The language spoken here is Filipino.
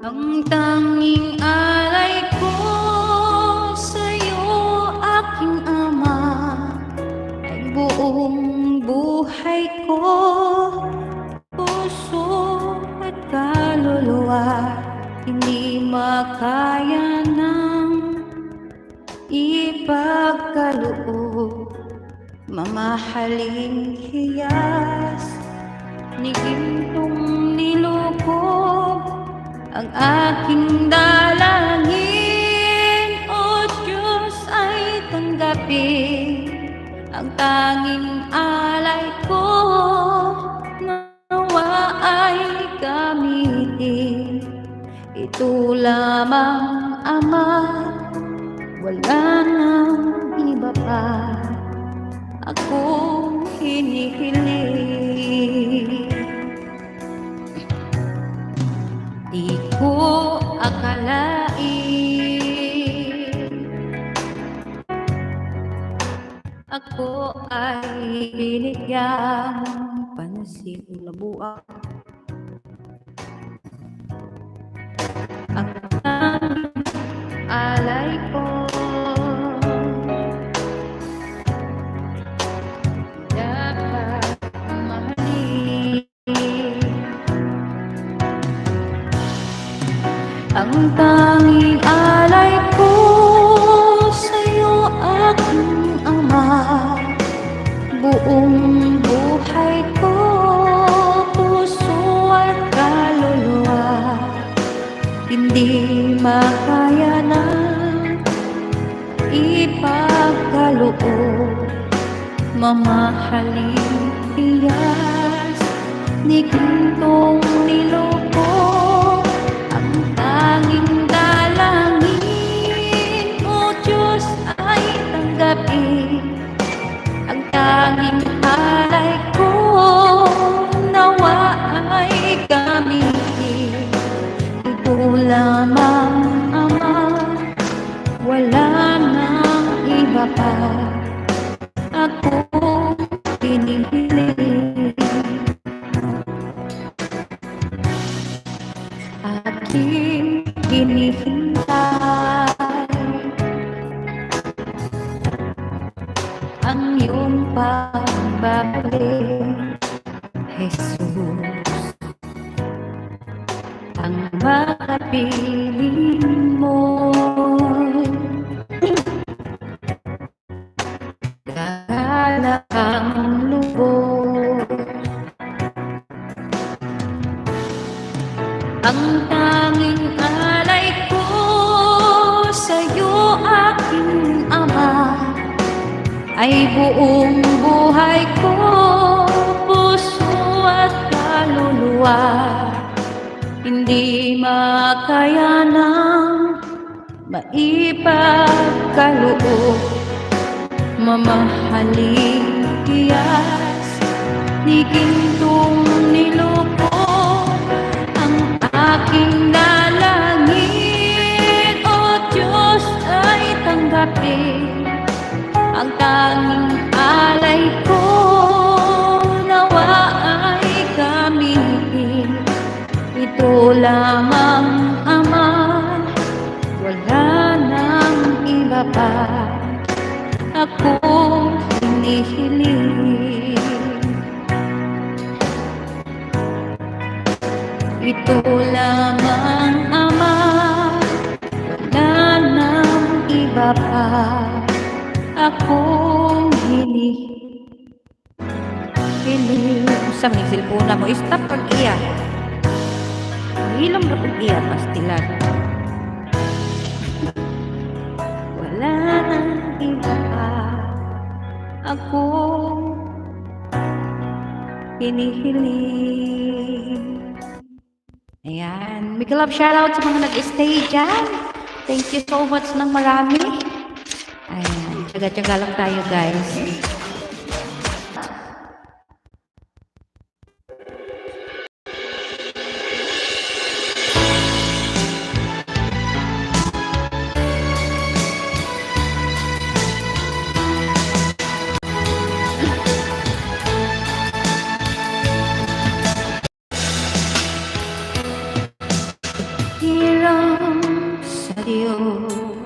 Ang tanging alay ko sa'yo, aking ama, ay buong buhay ko, puso at kaluluwa. Hindi makaya ng ipagkaloob, mamahaling hiyas ni gintong nilukob ang aking dalangin. O Diyos, ay tanggapin ang tanging alay ko, nawa ay gamitin. Ito lamang, Ama, wala nang iba pa akong hinihiling. Di ko akalain ako ay binigyan ng pansin. Labuan ang alay ko, dapat mahalin. Ang tanging alay ko sa'yo, aking Ama, buong buhay ko, puso at kaluluwa. Hindi makaya na ipagkaloob, mamahaling hiyas ni gintong nilukob ang tanging dalangin. O Diyos, ay tanggapin ang tanging alay ko, nawa ay gamitin. Ito lamang, Ama, wala nang iba pa akong hinihiling. Aking hinihintay ang iyong pagbabalik, Jesus. Ang makapiling mo'y gagalakang lubos. Ang tanging alay ko sa'yo, aking Ama, ay buong buhay ko, puso at kaluluwa. Hindi makaya ng maipagkaloob, mamahaling hiyas ni gintong nilukob ang aking dalangin. O Diyos, ay tanggapin ang tanging alay ko, nawa ay gamitin. Ito lamang, Ama, wala nang iba pa akong hinihiling. Ito lamang, Ama, wala nang iba pa akong hinihiling. Sa mga silpuna mo, stop pag-iyak. Ilang ba pag-iyak, pastilan? Wala nang iba pa akong hinihiling. Ayan. Big love shoutout sa mga nag-stay dyan. Thank you so much ng marami. Ayan. Tsaga-tsaga lang tayo, guys. Hiram sa Diyos.